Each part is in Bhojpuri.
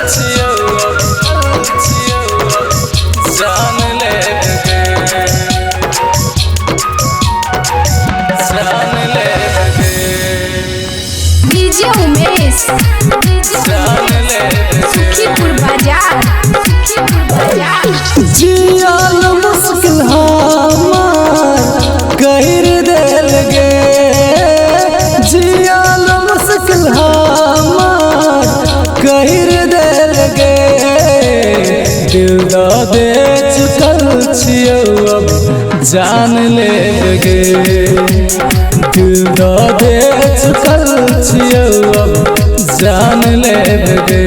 छियौ जान लेबे जान लेबे डीजे उमेश जान लेबे सुखीपुर बाजार जियाल मुश्किल हमार कहर देल गे जियाल मुश्किल हमार कहर देल गे दिल दे चुकल छियौ अब जान लेबे दिल दे चुकल छियौ अब जान लेबे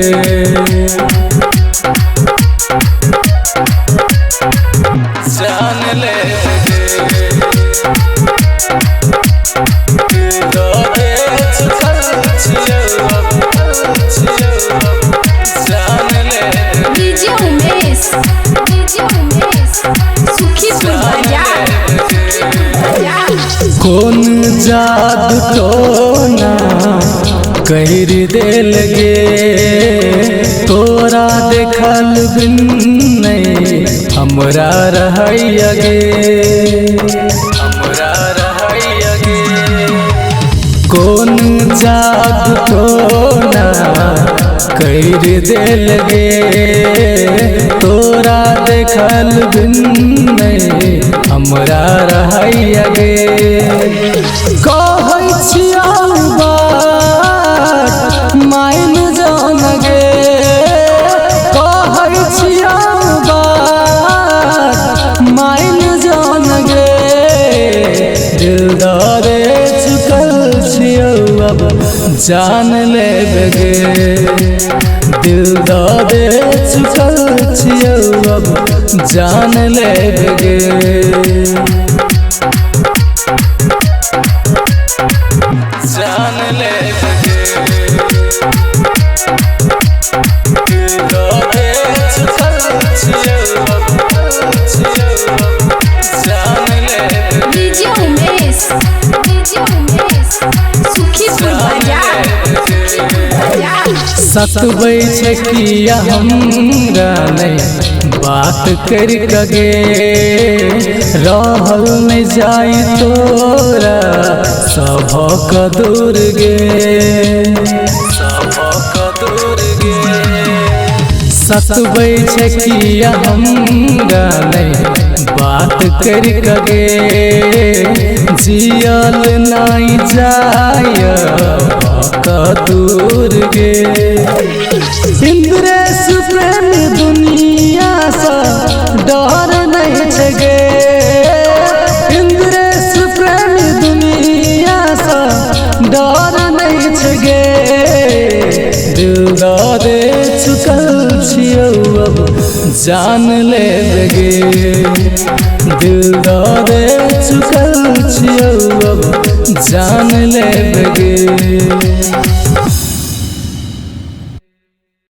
जान लेबे दे चुकल छियौ जान लेबे डीजे उमेश सुखीपुर बाजार कौन जादू टोना कहर देल गे तोरा देखल बिन नहीं हमरा रहैया गे हमरा रहैया गे कौन जादू टोना कहर देल गे तोरा देखल बिन नहीं हमरा रहैया गे कहै छियौ बात माइन जान गे कहै छियौ बात माइन जान गे दिल दे चुकल छियौ अब जान लेबे गे दिल दे चुकल छियौ अब जान लेबे गे जान लेबे दे चुकल छियौ जान लेबे डीजे उमेश सुखीपुर बाजार सतबै छै किया हमरा नहीं बात कर गे रहल नहीं जाई तोरा सबक दूर गे सबक दूर गे सतबै छै किया हमरा नहीं बात कर गे जियल नहीं जाय दूर गे इंद्रेश प्रेम दुनिया से डर नहीं छै गे इंद्रेश प्रेम दुनिया से डर नहीं छै गे दिल दे चुकल छियौ अब जान लेबे गे दिल दे चुकल छियौ अब जान लेबे गे